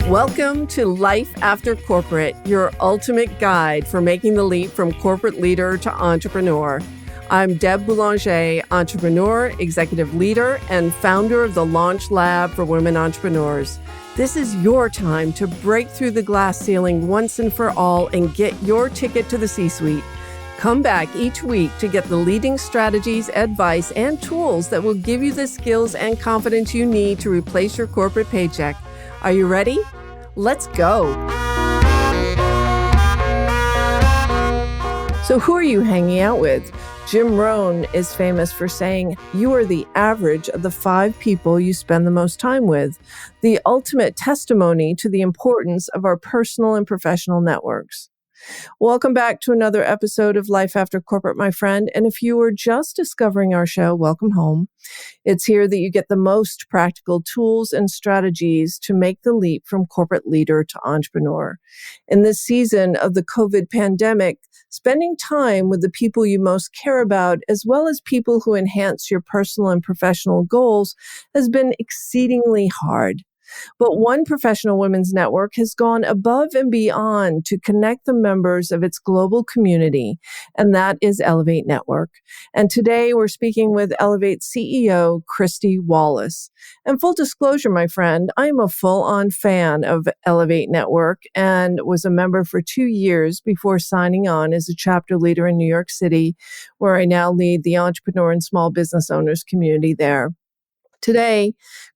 Welcome to Life After Corporate, your ultimate guide for making the leap from corporate leader to entrepreneur. I'm Deb Boulanger, entrepreneur, executive leader, and founder of the Launch Lab for Women Entrepreneurs. This is your time to break through the glass ceiling once and for all and get your ticket to the C-suite. Come back each week to get the leading strategies, advice, and tools that will give you the skills and confidence you need to replace your corporate paycheck. Are you ready? Let's go. So who are you hanging out with? Jim Rohn is famous for saying, you are the average of the 5 people you spend the most time with, the ultimate testimony to the importance of our personal and professional networks. Welcome back to another episode of Life After Corporate, my friend. And if you are just discovering our show, welcome home. It's here that you get the most practical tools and strategies to make the leap from corporate leader to entrepreneur. In this season of the COVID pandemic, spending time with the people you most care about, as well as people who enhance your personal and professional goals, has been exceedingly hard. But one professional women's network has gone above and beyond to connect the members of its global community, and that is Ellevate Network. And today we're speaking with Ellevate CEO, Kristy Wallace. And full disclosure, my friend, I'm a full-on fan of Ellevate Network and was a member for 2 years before signing on as a chapter leader in New York City, where I now lead the entrepreneur and small business owners community there. Today,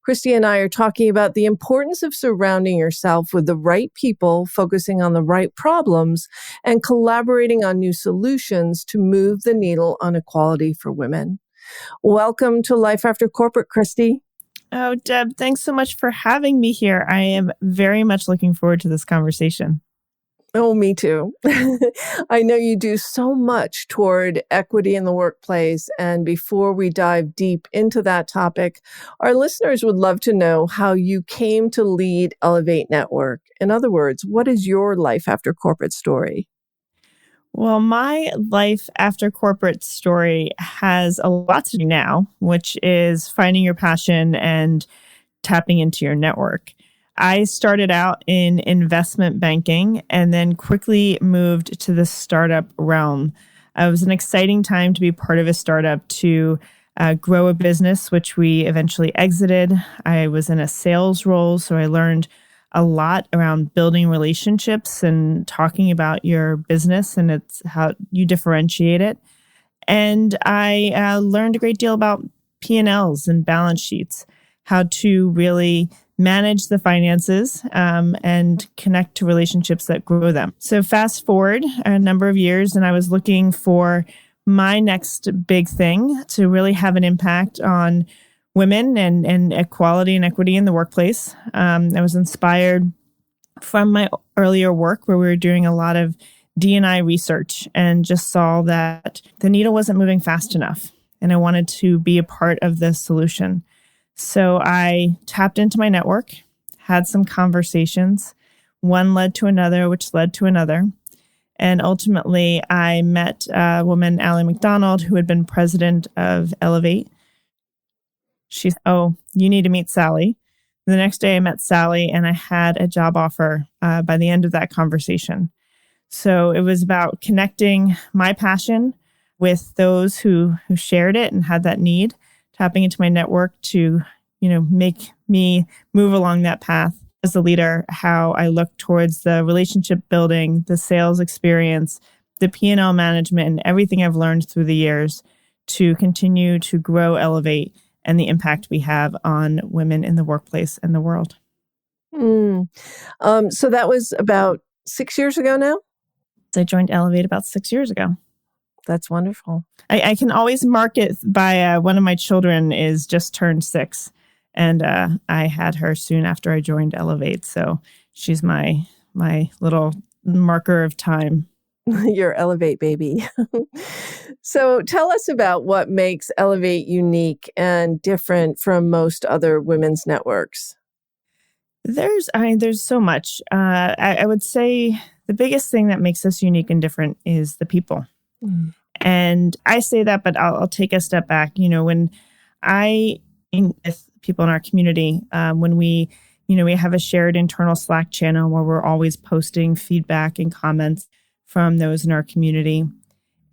Kristy and I are talking about the importance of surrounding yourself with the right people, focusing on the right problems, and collaborating on new solutions to move the needle on equality for women. Welcome to Life After Corporate, Kristy. Oh, Deb, thanks so much for having me here. I am very much looking forward to this conversation. Oh, me too. I know you do so much toward equity in the workplace. And before we dive deep into that topic, our listeners would love to know how you came to lead Ellevate Network. In other words, what is your life after corporate story? Well, my life after corporate story has a lot to do now, which is finding your passion and tapping into your network. I started out in investment banking and then quickly moved to the startup realm. It was an exciting time to be part of a startup to grow a business, which we eventually exited. I was in a sales role, so I learned a lot around building relationships and talking about your business and it's how you differentiate it. And I learned a great deal about P&Ls and balance sheets, how to really manage the finances and connect to relationships that grow them. So fast forward a number of years, and I was looking for my next big thing to really have an impact on women and equality and equity in the workplace. I was inspired from my earlier work where we were doing a lot of D&I research and just saw that the needle wasn't moving fast enough. And I wanted to be a part of the solution. So I tapped into my network, had some conversations. One led to another, which led to another. And ultimately, I met a woman, Allie McDonald, who had been president of Ellevate. She said, oh, you need to meet Sally. The next day I met Sally and I had a job offer by the end of that conversation. So it was about connecting my passion with those who shared it and had that need, tapping into my network to, make me move along that path as a leader, how I look towards the relationship building, the sales experience, the P&L management, and everything I've learned through the years to continue to grow Ellevate and the impact we have on women in the workplace and the world. So that was about 6 years ago now? I joined Ellevate about 6 years ago. That's wonderful. I can always mark it by one of my children is just turned 6. And I had her soon after I joined Ellevate. So she's my little marker of time. Your Ellevate baby. So tell us about what makes Ellevate unique and different from most other women's networks. There's so much. I would say the biggest thing that makes us unique and different is the people. Mm. And I say that, but I'll take a step back. When I with people in our community, when we We have a shared internal Slack channel where we're always posting feedback and comments from those in our community.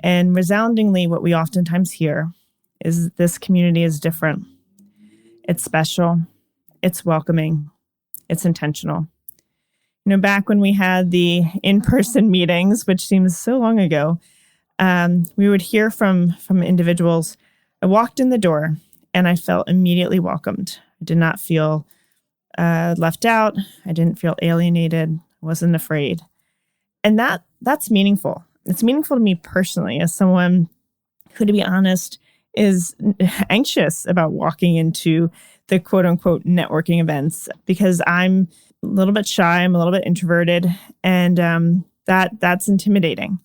And resoundingly, what we oftentimes hear is this community is different. It's special. It's welcoming. It's intentional. Back when we had the in-person meetings, which seems so long ago, we would hear from individuals. I walked in the door and I felt immediately welcomed. I did not feel left out. I didn't feel alienated. I wasn't afraid. And that's meaningful. It's meaningful to me personally as someone who, to be honest, is anxious about walking into the quote unquote networking events because I'm a little bit shy. I'm a little bit introverted, and that's intimidating.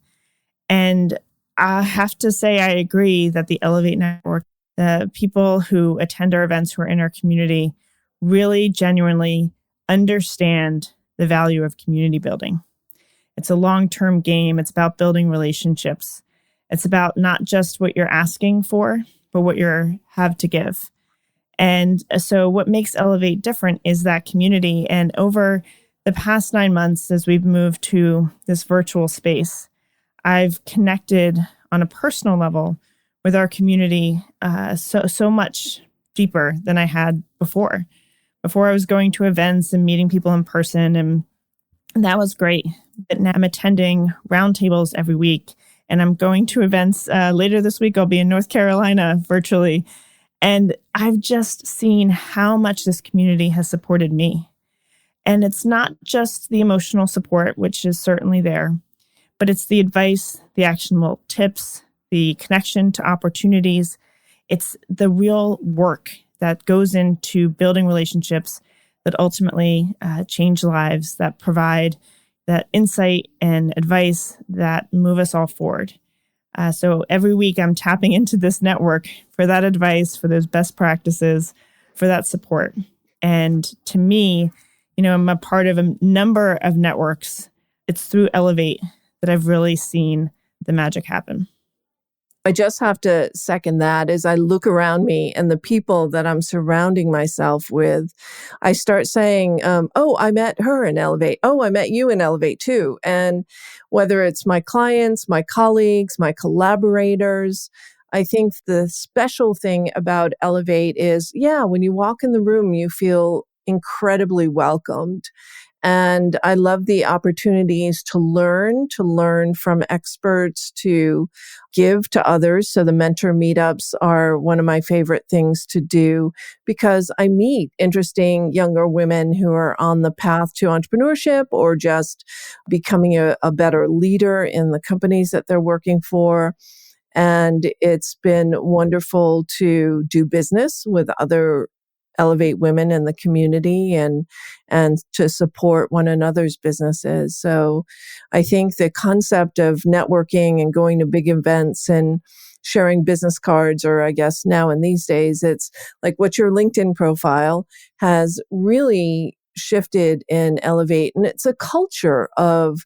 And I have to say, I agree that the Ellevate network, the people who attend our events who are in our community really genuinely understand the value of community building. It's a long-term game. It's about building relationships. It's about not just what you're asking for, but what you have to give. And so what makes Ellevate different is that community. And over the past 9 months, as we've moved to this virtual space, I've connected on a personal level with our community so much deeper than I had before. Before I was going to events and meeting people in person, and that was great. But now I'm attending roundtables every week, and I'm going to events later this week. I'll be in North Carolina virtually. And I've just seen how much this community has supported me. And it's not just the emotional support, which is certainly there, but it's the advice, the actionable tips, the connection to opportunities. It's the real work that goes into building relationships that ultimately change lives, that provide that insight and advice that move us all forward. So every week I'm tapping into this network for that advice, for those best practices, for that support. And to me, I'm a part of a number of networks. It's through Ellevate that I've really seen the magic happen. I just have to second that as I look around me and the people that I'm surrounding myself with. I start saying, oh, I met her in Ellevate. Oh, I met you in Ellevate too. And whether it's my clients, my colleagues, my collaborators, I think the special thing about Ellevate is, when you walk in the room, you feel incredibly welcomed. And I love the opportunities to learn from experts, to give to others. So the mentor meetups are one of my favorite things to do because I meet interesting younger women who are on the path to entrepreneurship or just becoming a better leader in the companies that they're working for. And it's been wonderful to do business with other Ellevate women in the community and to support one another's businesses. So I think the concept of networking and going to big events and sharing business cards, or I guess now in these days, it's like what's your LinkedIn profile, has really shifted in Ellevate. And it's a culture of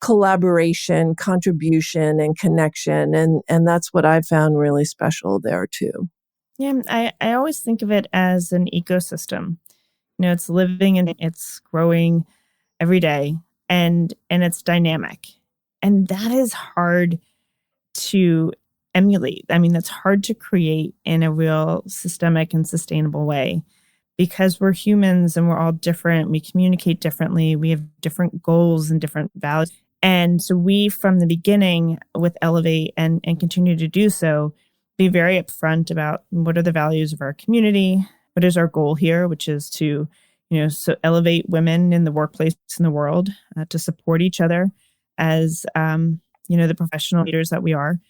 collaboration, contribution, and connection. And that's what I found really special there too. Yeah, I always think of it as an ecosystem. It's living and it's growing every day, and it's dynamic. And that is hard to emulate. I mean, that's hard to create in a real systemic and sustainable way because we're humans and we're all different. We communicate differently. We have different goals and different values. And so we, from the beginning with Ellevate and continue to do so, be very upfront about what are the values of our community, what is our goal here, which is to, so elevate women in the workplace in the world, to support each other as, the professional leaders that we are.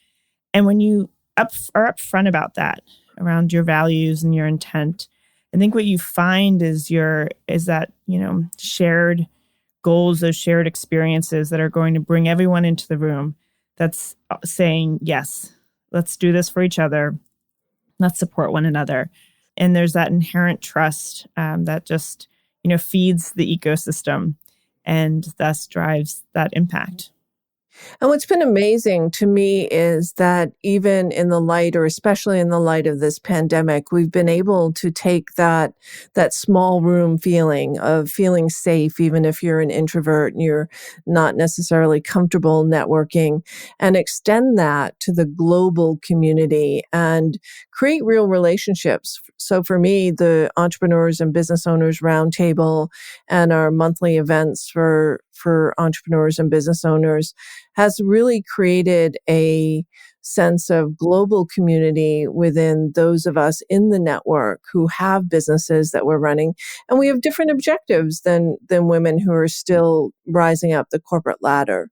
And when you are upfront about that, around your values and your intent, I think what you find is that shared goals, those shared experiences that are going to bring everyone into the room. That's saying yes. Let's do this for each other. Let's support one another. And there's that inherent trust that just, feeds the ecosystem and thus drives that impact. And what's been amazing to me is that even in the light, or especially in the light of this pandemic, we've been able to take that small room feeling of feeling safe, even if you're an introvert and you're not necessarily comfortable networking, and extend that to the global community and create real relationships. So for me, the Entrepreneurs and Business Owners Roundtable and our monthly events for entrepreneurs and business owners has really created a sense of global community within those of us in the network who have businesses that we're running. And we have different objectives than women who are still rising up the corporate ladder.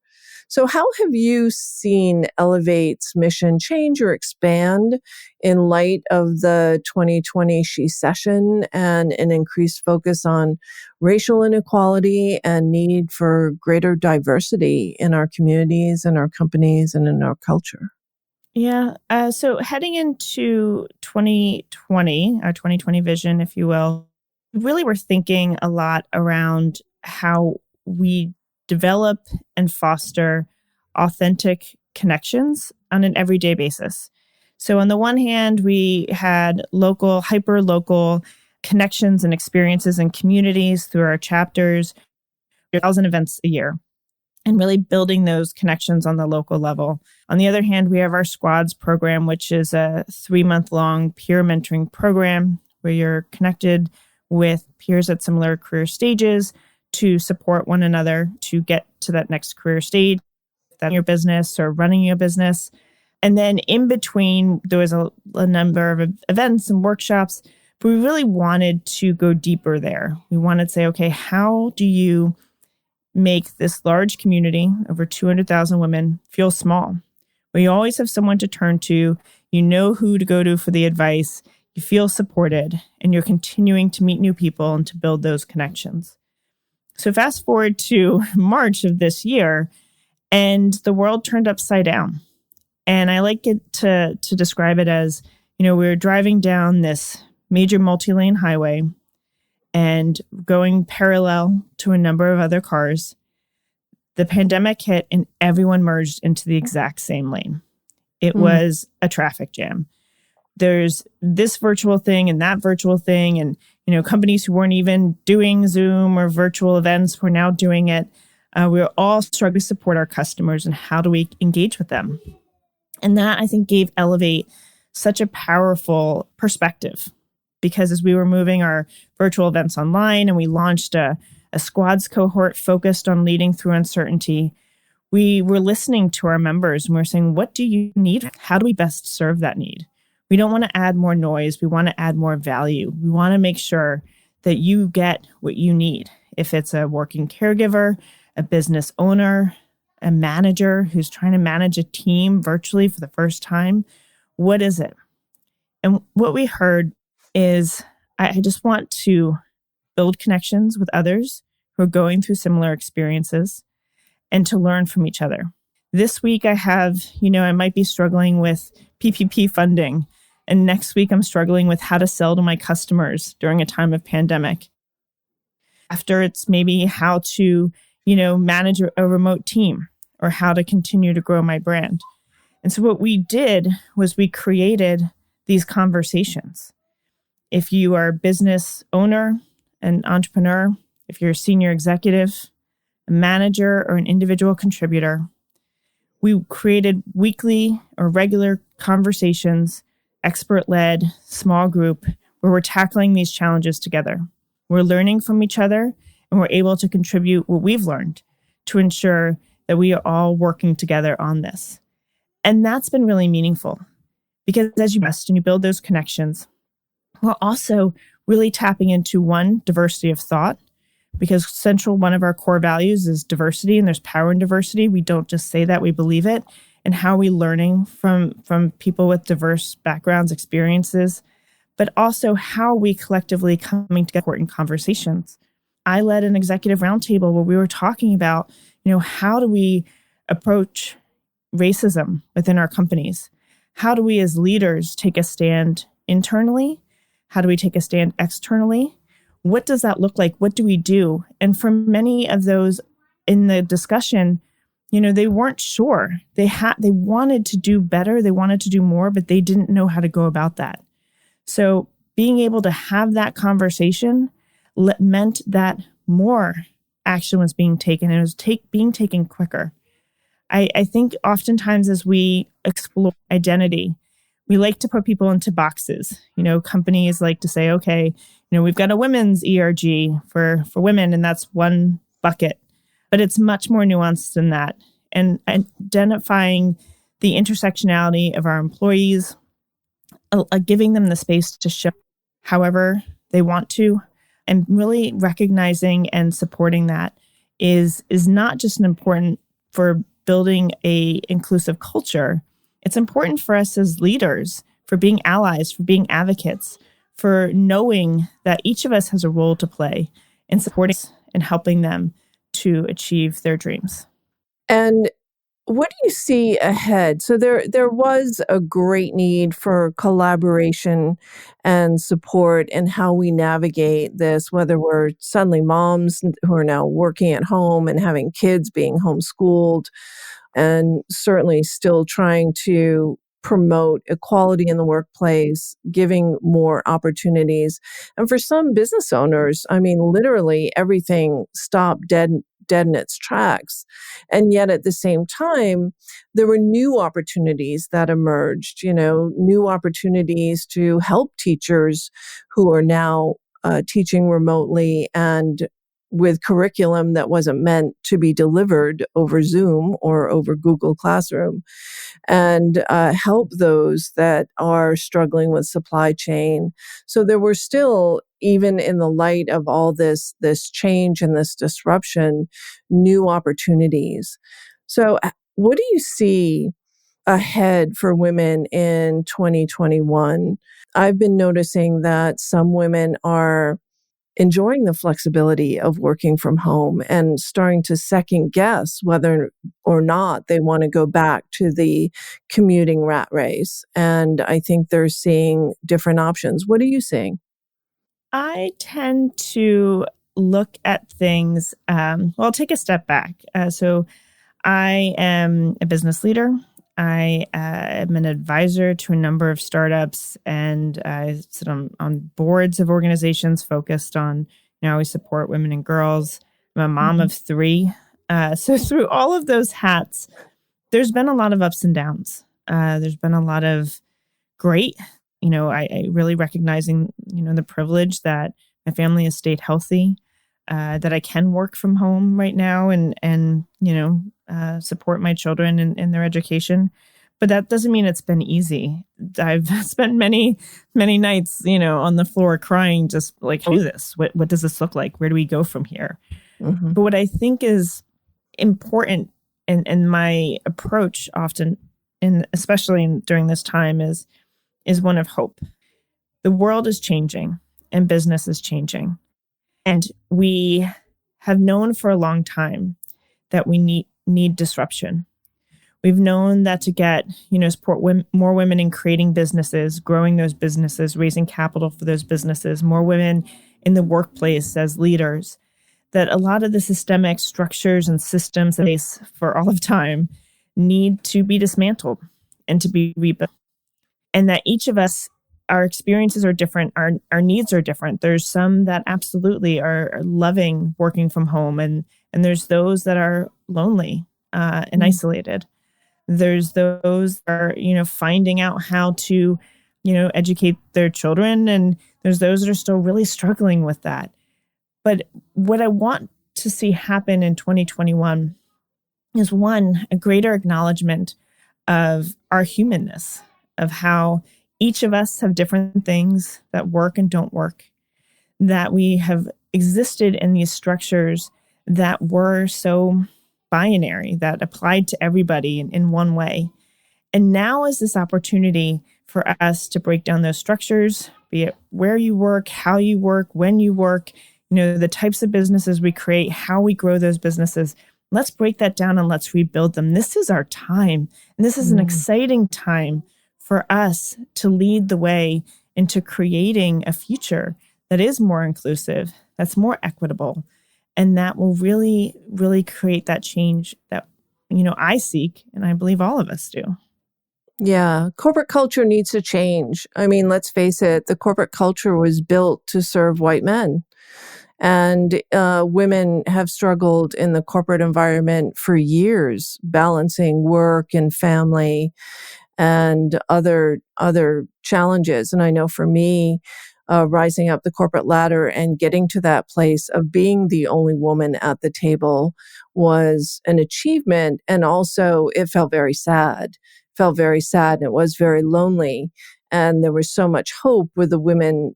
So how have you seen Ellevate's mission change or expand in light of the 2020 She Session and an increased focus on racial inequality and need for greater diversity in our communities and our companies and in our culture? Yeah. So heading into 2020, our 2020 vision, if you will, really we're thinking a lot around how we develop and foster authentic connections on an everyday basis. So on the one hand, we had local, hyper local connections and experiences and communities through our chapters, 1,000 events a year, and really building those connections on the local level. On the other hand, we have our Squads program, which is a 3-month-long peer mentoring program where you're connected with peers at similar career stages to support one another to get to that next career stage, that your business or running your business. And then in between, there was a number of events and workshops, but we really wanted to go deeper there. We wanted to say, okay, how do you make this large community, over 200,000 women, feel small? Where you always have someone to turn to, you know who to go to for the advice, you feel supported, and you're continuing to meet new people and to build those connections. So fast forward to March of this year, and the world turned upside down. And I like it to describe it as, we were driving down this major multi-lane highway and going parallel to a number of other cars. The pandemic hit and everyone merged into the exact same lane. It was a traffic jam. There's this virtual thing and that virtual thing. And, companies who weren't even doing Zoom or virtual events were now doing it. We were all struggling to support our customers, and how do we engage with them? And that, I think, gave Ellevate such a powerful perspective, because as we were moving our virtual events online and we launched a Squads cohort focused on leading through uncertainty, we were listening to our members and we were saying, what do you need? How do we best serve that need? We don't want to add more noise. We want to add more value. We want to make sure that you get what you need. If it's a working caregiver, a business owner, a manager who's trying to manage a team virtually for the first time, what is it? And what we heard is, I just want to build connections with others who are going through similar experiences and to learn from each other. This week I have, I might be struggling with PPP funding. And next week I'm struggling with how to sell to my customers during a time of pandemic. After, it's maybe how to, manage a remote team or how to continue to grow my brand. And so what we did was we created these conversations. If you are a business owner, an entrepreneur, if you're a senior executive, a manager, or an individual contributor, we created weekly or regular conversations, expert-led, small group, where we're tackling these challenges together. We're learning from each other, and we're able to contribute what we've learned to ensure that we are all working together on this. And that's been really meaningful, because as you invest and you build those connections, we're also really tapping into, one, diversity of thought, because one of our core values is diversity, and there's power in diversity. We don't just say that, we believe it. And how are we learning from people with diverse backgrounds, experiences, but also how are we collectively coming to important conversations. I led an executive roundtable where we were talking about, how do we approach racism within our companies? How do we as leaders take a stand internally? How do we take a stand externally? What does that look like? What do we do? And for many of those in the discussion, they weren't sure. They wanted to do better. They wanted to do more, but they didn't know how to go about that. So being able to have that conversation meant that more action was being taken, and it was being taken quicker. I think oftentimes as we explore identity, we like to put people into boxes. Companies like to say, okay, we've got a women's ERG for women, and that's one bucket. But it's much more nuanced than that. And identifying the intersectionality of our employees, giving them the space to show however they want to, and really recognizing and supporting that is not just important for building a inclusive culture. It's important for us as leaders, for being allies, for being advocates, for knowing that each of us has a role to play in supporting and helping them to achieve their dreams. And what do you see ahead? So there was a great need for collaboration and support in how we navigate this, whether we're suddenly moms who are now working at home and having kids being homeschooled, and certainly still trying to promote equality in the workplace, giving more opportunities. And for some business owners, literally everything stopped dead in its tracks. And yet at the same time, there were new opportunities that emerged, new opportunities to help teachers who are now teaching remotely and with curriculum that wasn't meant to be delivered over Zoom or over Google Classroom, and help those that are struggling with supply chain. So there were still, even in the light of all this change and this disruption, new opportunities. So what do you see ahead for women in 2021? I've been noticing that some women are enjoying the flexibility of working from home and starting to second guess whether or not they want to go back to the commuting rat race. And I think they're seeing different options. What are you seeing? I tend to look at things, I'll take a step back. So I am a business leader. I am an advisor to a number of startups, and I sit on boards of organizations focused on, we support women and girls. I'm a mom of 3. So through all of those hats, there's been a lot of ups and downs. There's been a lot of great, I really recognizing, the privilege that my family has stayed healthy, that I can work from home right now and support my children in their education. But that doesn't mean it's been easy. I've spent many, many nights, on the floor crying, just like, do this? What does this look like? Where do we go from here? Mm-hmm. But what I think is important in my approach often, and especially during this time, is one of hope. The world is changing and business is changing. And we have known for a long time that we need disruption. We've known that to get, support more women in creating businesses, growing those businesses, raising capital for those businesses, more women in the workplace as leaders, that a lot of the systemic structures and systems in place for all of time need to be dismantled and to be rebuilt. And that each of us, our experiences are different, our needs are different. There's some that absolutely are loving working from home, and there's those that are lonely and isolated. There's those that are, finding out how to, educate their children, and there's those that are still really struggling with that. But what I want to see happen in 2021 is, one, a greater acknowledgement of our humanness, of how each of us have different things that work and don't work, that we have existed in these structures that were so binary, that applied to everybody in one way. And now is this opportunity for us to break down those structures, be it where you work, how you work, when you work, the types of businesses we create, how we grow those businesses. Let's break that down and let's rebuild them. This is our time. And this is an exciting time for us to lead the way into creating a future that is more inclusive, that's more equitable, and that will really, really create that change that I seek, and I believe all of us do. Yeah, corporate culture needs to change. I mean, let's face it, the corporate culture was built to serve white men. And women have struggled in the corporate environment for years, balancing work and family and other challenges. And I know for me, rising up the corporate ladder and getting to that place of being the only woman at the table was an achievement. And also, it felt very sad. Felt very sad, and it was very lonely. And there was so much hope with the women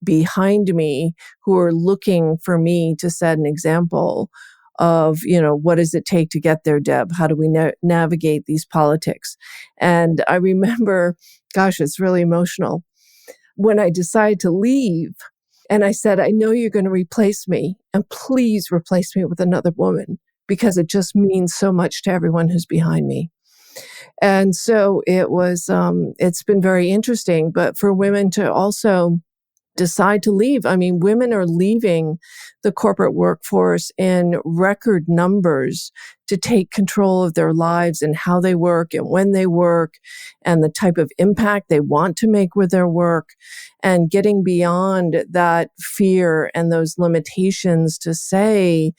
behind me who are looking for me to set an example of, what does it take to get there, Deb? How do we navigate these politics? And I remember, gosh, it's really emotional, when I decided to leave and I said, I know you're going to replace me, and please replace me with another woman, because it just means so much to everyone who's behind me. And so it was, it's been very interesting, but for women to also decide to leave. I mean, women are leaving the corporate workforce in record numbers to take control of their lives and how they work and when they work and the type of impact they want to make with their work, and getting beyond that fear and those limitations to say,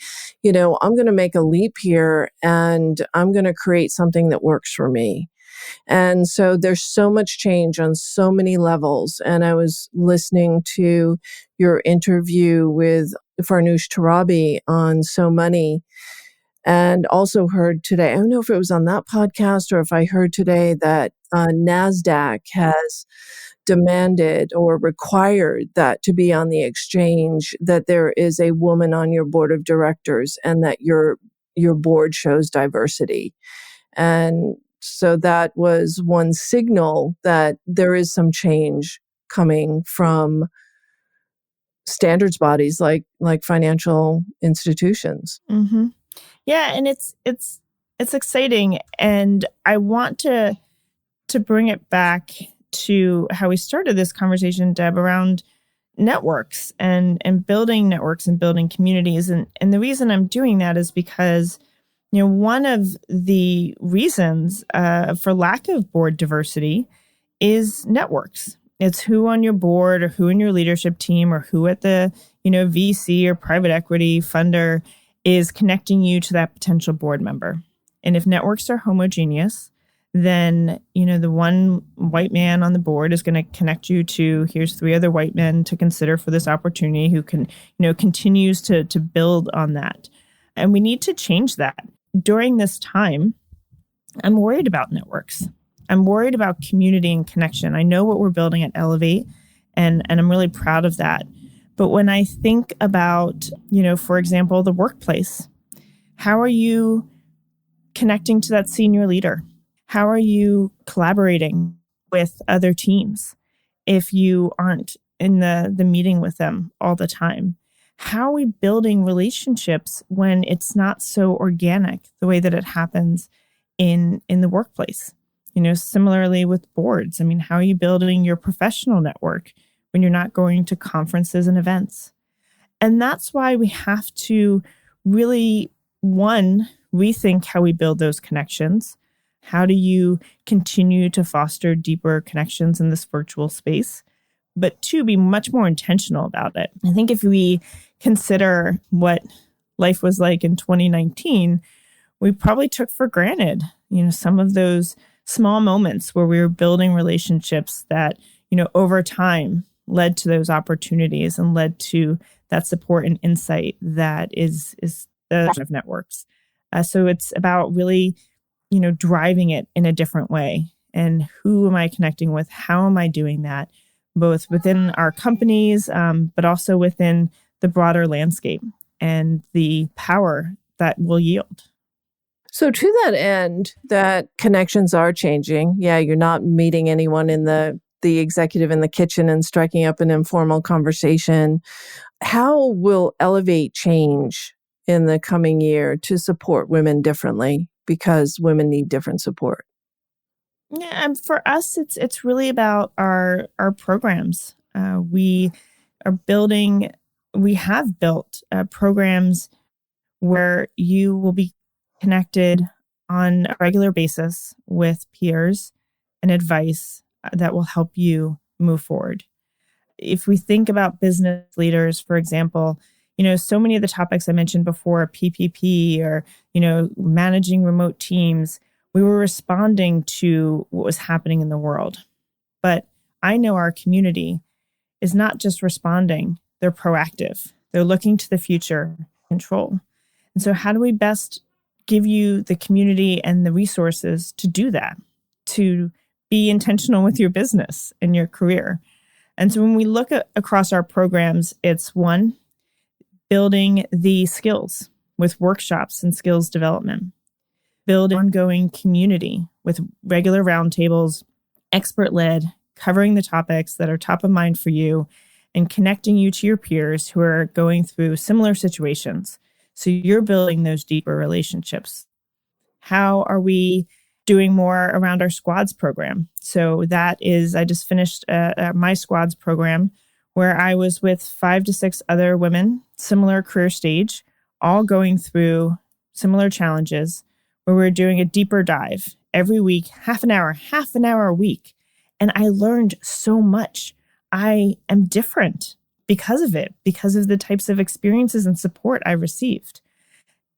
I'm going to make a leap here and I'm going to create something that works for me. And so there's so much change on so many levels. And I was listening to your interview with Farnoosh Torabi on So Money, and also heard today, I don't know if it was on that podcast or if I heard today that NASDAQ has demanded or required that to be on the exchange, that there is a woman on your board of directors and that your board shows diversity. And so that was one signal that there is some change coming from standards bodies like financial institutions. Mm-hmm. Yeah, and it's exciting, and I want to bring it back to how we started this conversation, Deb, around networks and building networks and building communities. And the reason I'm doing that is because one of the reasons for lack of board diversity is networks. It's who on your board or who in your leadership team or who at the, VC or private equity funder is connecting you to that potential board member. And if networks are homogeneous, then, the one white man on the board is going to connect you to, here's 3 other white men to consider for this opportunity who can, continues to build on that. And we need to change that. During this time, I'm worried about networks. I'm worried about community and connection. I know what we're building at Ellevate, and I'm really proud of that. But when I think about, for example, the workplace, how are you connecting to that senior leader? How are you collaborating with other teams if you aren't in the meeting with them all the time? How are we building relationships when it's not so organic the way that it happens in the workplace? Similarly with boards. I mean, how are you building your professional network when you're not going to conferences and events? And that's why we have to really, one, rethink how we build those connections. How do you continue to foster deeper connections in this virtual space? But 2, be much more intentional about it. I think if we consider what life was like in 2019, we probably took for granted, some of those small moments where we were building relationships that, over time led to those opportunities and led to that support and insight that is the of networks. So it's about really, driving it in a different way. And who am I connecting with? How am I doing that? Both within our companies, but also within the broader landscape and the power that will yield. So to that end, that connections are changing. Yeah, you're not meeting anyone in the executive in the kitchen and striking up an informal conversation. How will Ellevate change in the coming year to support women differently, because women need different support? Yeah, and for us, it's really about our programs. We have built programs where you will be connected on a regular basis with peers and advice that will help you move forward. If we think about business leaders, for example, so many of the topics I mentioned before, PPP or, managing remote teams, we were responding to what was happening in the world. But I know our community is not just responding, they're proactive. They're looking to the future, control. And so how do we best give you the community and the resources to do that, to be intentional with your business and your career? And so when we look across our programs, it's one, building the skills with workshops and skills development, build ongoing community with regular roundtables, expert-led, covering the topics that are top of mind for you and connecting you to your peers who are going through similar situations. So you're building those deeper relationships. How are we doing more around our squads program? So that is, I just finished my squads program where I was with 5 to 6 other women, similar career stage, all going through similar challenges, where we're doing a deeper dive every week, half an hour a week. And I learned so much. I am different because of it, because of the types of experiences and support I received.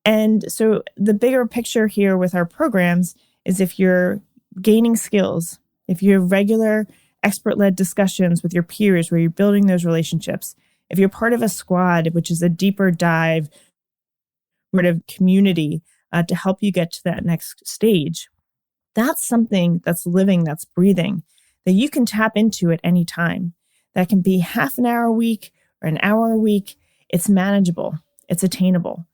And so the bigger picture here with our programs is if you're gaining skills, if you have regular expert-led discussions with your peers where you're building those relationships, if you're part of a squad, which is a deeper dive sort of community to help you get to that next stage, that's something that's living, that's breathing, that you can tap into at any time. That can be half an hour a week or an hour a week. It's manageable. It's attainable.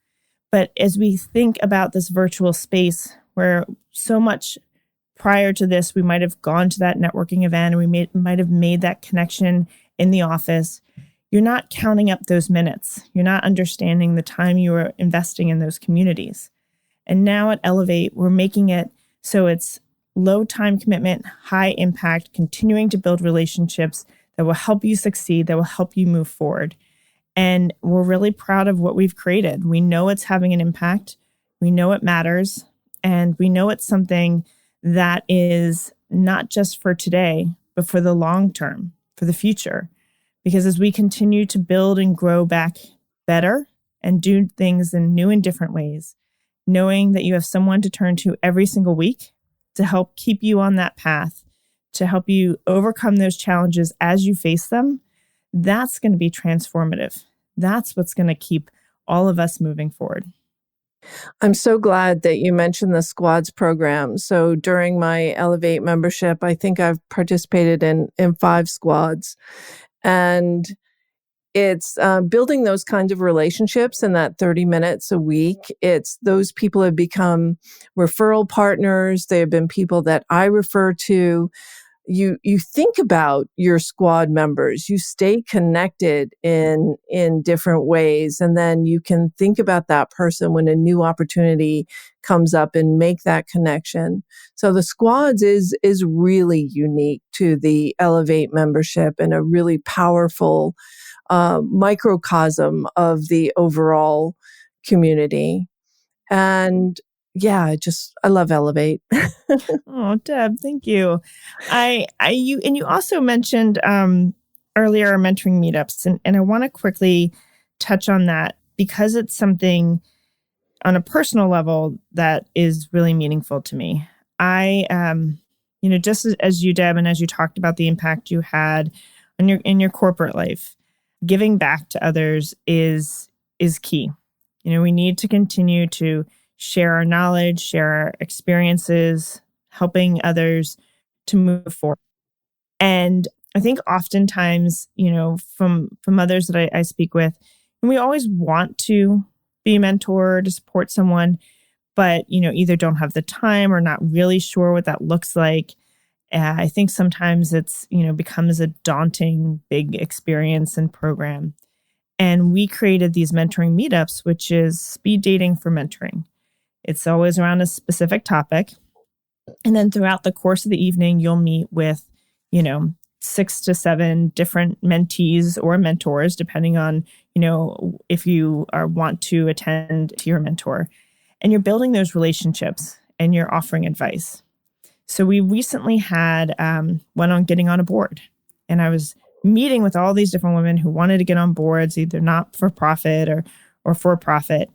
But as we think about this virtual space where so much prior to this, we might have gone to that networking event and we might have made that connection in the office, you're not counting up those minutes. You're not understanding the time you are investing in those communities. And now at Ellevate, we're making it so it's low time commitment, high impact, continuing to build relationships that will help you succeed, that will help you move forward. And we're really proud of what we've created. We know it's having an impact. We know it matters. And we know it's something that is not just for today, but for the long term, for the future. Because as we continue to build and grow back better and do things in new and different ways, knowing that you have someone to turn to every single week to help keep you on that path, to help you overcome those challenges as you face them, that's going to be transformative. That's what's going to keep all of us moving forward. I'm so glad that you mentioned the squads program. So during my Ellevate membership, I think I've participated in 5 squads. And it's building those kinds of relationships in that 30 minutes a week. It's those people have become referral partners. They have been people that I refer to. You think about your squad members. You stay connected in different ways. And then you can think about that person when a new opportunity comes up and make that connection. So the squads is really unique to the Ellevate membership and a really powerful microcosm of the overall community. And yeah, I love Ellevate. Oh, Deb, thank you. You also mentioned earlier mentoring meetups, and I want to quickly touch on that because it's something on a personal level that is really meaningful to me. I, just as you, Deb, and as you talked about the impact you had on in your corporate life, giving back to others is key. We need to continue to share our knowledge, share our experiences, helping others to move forward. And I think oftentimes, from others that I speak with, and we always want to be a mentor to support someone, but, either don't have the time or not really sure what that looks like. I think sometimes it's, becomes a daunting, big experience and program. And we created these mentoring meetups, which is speed dating for mentoring. It's always around a specific topic. And then throughout the course of the evening, you'll meet with, 6 to 7 different mentees or mentors, depending on, if you want to attend to your mentor. And you're building those relationships. and you're offering advice. So we recently had one on getting on a board, and I was meeting with all these different women who wanted to get on boards, either not for profit or for profit.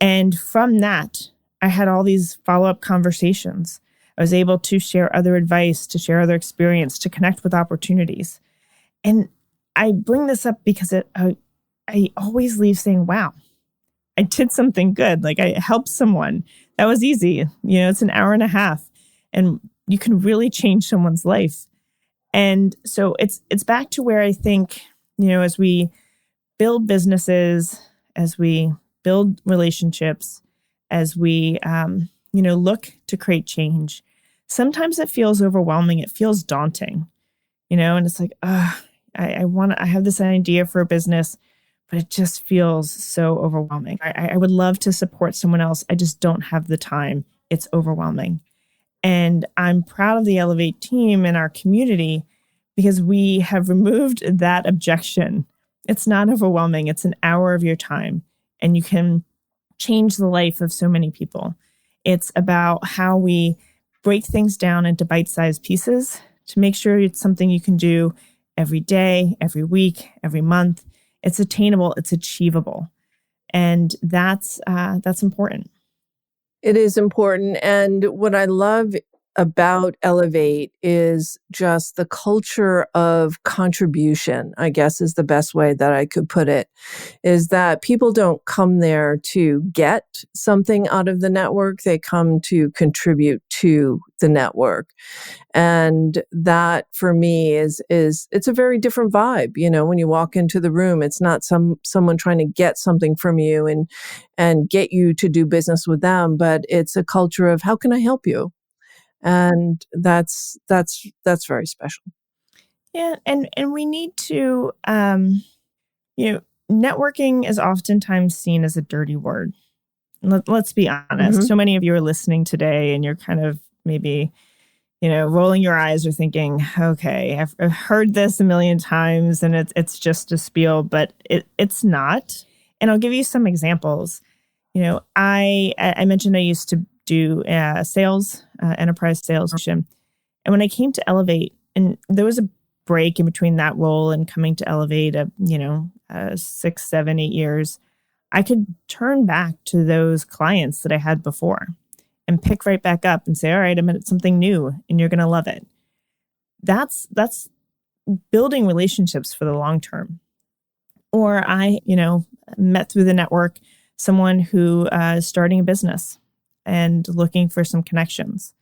And from that, I had all these follow-up conversations. I was able to share other advice, to share other experience, to connect with opportunities. And I bring this up because I always leave saying, wow, I did something good. Like I helped someone. That was easy. It's an hour and a half and you can really change someone's life. And so it's back to where I think, as we build businesses, as we build relationships, as we, look to create change, sometimes it feels overwhelming. It feels daunting, and it's like, I have this idea for a business, but it just feels so overwhelming. I would love to support someone else. I just don't have the time. It's overwhelming. And I'm proud of the Ellevate team and our community because we have removed that objection. It's not overwhelming. It's an hour of your time and you can change the life of so many people. It's about how we break things down into bite-sized pieces to make sure it's something you can do every day, every week, every month. It's attainable, it's achievable. And that's important. It is important. And what I love about Ellevate is just the culture of contribution, I guess is the best way that I could put it, is that people don't come there to get something out of the network. They come to contribute to the network. And that for me is it's a very different vibe. When you walk into the room, it's not someone trying to get something from you and get you to do business with them, but it's a culture of how can I help you? And that's very special. Yeah. And we need to, networking is oftentimes seen as a dirty word. Let's be honest. Mm-hmm. So many of you are listening today and you're kind of maybe, rolling your eyes or thinking, okay, I've heard this a million times and it's just a spiel, but it's not. And I'll give you some examples. I mentioned I used to do sales, enterprise sales. And when I came to Ellevate, and there was a break in between that role and coming to Ellevate, 6, 7, 8 years, I could turn back to those clients that I had before and pick right back up and say, all right, I'm at something new and you're going to love it. That's building relationships for the long term. Or I, met through the network someone who is starting a business and looking for some connections.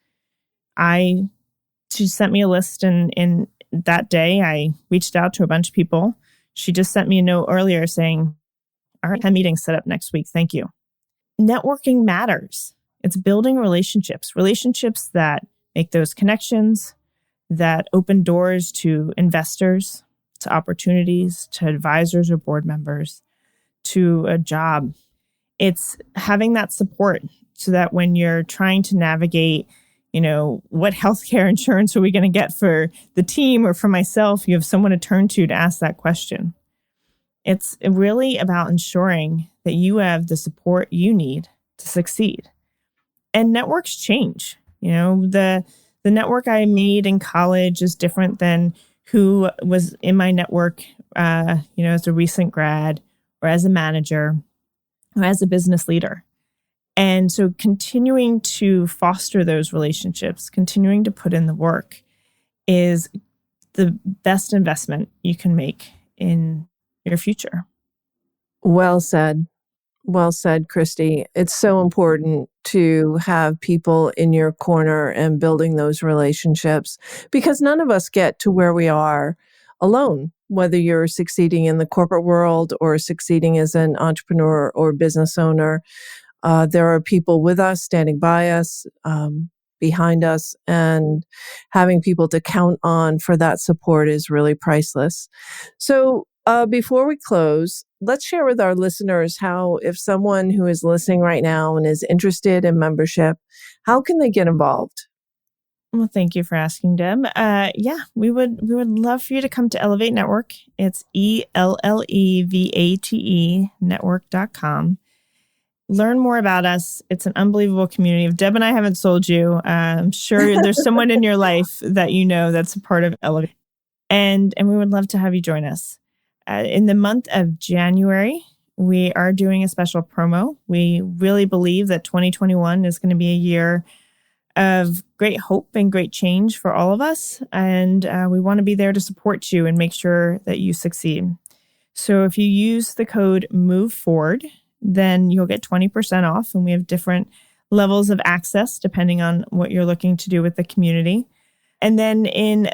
She sent me a list and that day I reached out to a bunch of people. She just sent me a note earlier saying, all right, I have a meeting set up next week. Thank you. Networking matters. It's building relationships that make those connections, that open doors to investors, to opportunities, to advisors or board members, to a job. It's having that support so that when you're trying to navigate, what healthcare insurance are we going to get for the team or for myself, you have someone to turn to ask that question. It's really about ensuring that you have the support you need to succeed. And networks change. The network I made in college is different than who was in my network, as a recent grad or as a manager or as a business leader. And so continuing to foster those relationships, continuing to put in the work is the best investment you can make in your future. Well said. Well said, Kristy. It's so important to have people in your corner and building those relationships because none of us get to where we are alone, whether you're succeeding in the corporate world or succeeding as an entrepreneur or business owner. There are people with us, standing by us, behind us, and having people to count on for that support is really priceless. So before we close, let's share with our listeners how, if someone who is listening right now and is interested in membership, how can they get involved? Well, thank you for asking, Deb. We would love for you to come to Ellevate Network. It's ELLEVATE network.com. Learn more about us. It's an unbelievable community. If Deb and I haven't sold you, I'm sure there's someone in your life that you know that's a part of Ellevate. And we would love to have you join us. In the month of January, we are doing a special promo. We really believe that 2021 is going to be a year of great hope and great change for all of us. And we want to be there to support you and make sure that you succeed. So if you use the code MOVEFORWARD, then you'll get 20% off. And we have different levels of access depending on what you're looking to do with the community. And then in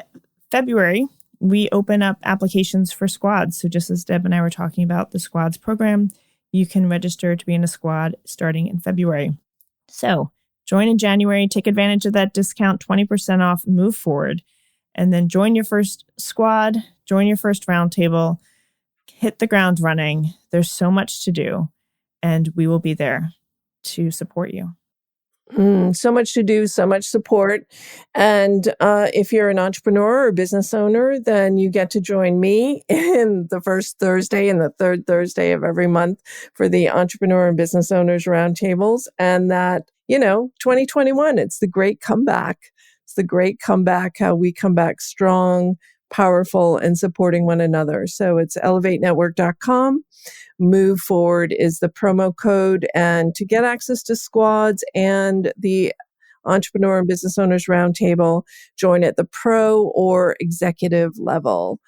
February, we open up applications for squads. So just as Deb and I were talking about the squads program, you can register to be in a squad starting in February. So join in January, take advantage of that discount, 20% off, move forward, and then join your first squad, join your first roundtable, hit the ground running. There's so much to do, and we will be there to support you. So much to do, so much support. And if you're an entrepreneur or business owner, then you get to join me in the first Thursday and the third Thursday of every month for the Entrepreneur and Business Owners Roundtables. And that, 2021, it's the great comeback. It's the great comeback, how we come back strong, powerful, and supporting one another. So it's ellevatenetwork.com. Move Forward is the promo code. And to get access to squads and the Entrepreneur and Business Owners Roundtable, join at the pro or executive level.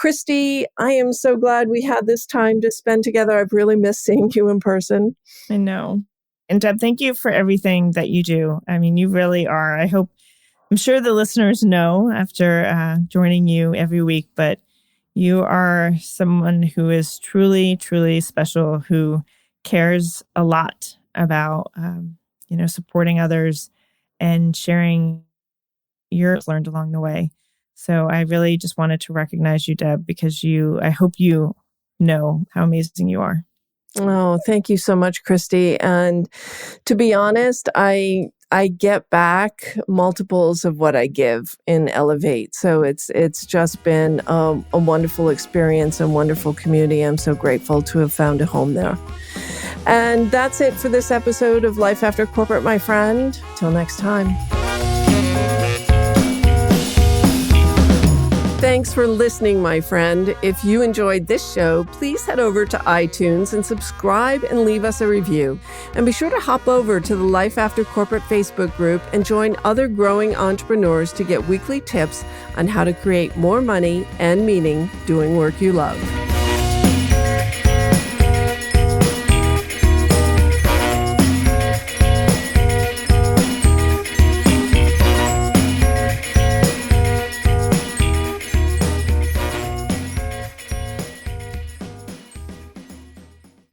Kristy, I am so glad we had this time to spend together. I've really missed seeing you in person. I know. And Deb, thank you for everything that you do. I mean, you really are. I'm sure the listeners know after joining you every week, but you are someone who is truly, truly special, who cares a lot about, supporting others and sharing your learned along the way. So I really just wanted to recognize you, Deb, because I hope you know how amazing you are. Oh, thank you so much, Kristy. And to be honest, I get back multiples of what I give in Ellevate. So it's just been a wonderful experience and wonderful community. I'm so grateful to have found a home there. And that's it for this episode of Life After Corporate, my friend. Till next time. Thanks for listening, my friend. If you enjoyed this show, please head over to iTunes and subscribe and leave us a review. And be sure to hop over to the Life After Corporate Facebook group and join other growing entrepreneurs to get weekly tips on how to create more money and meaning doing work you love.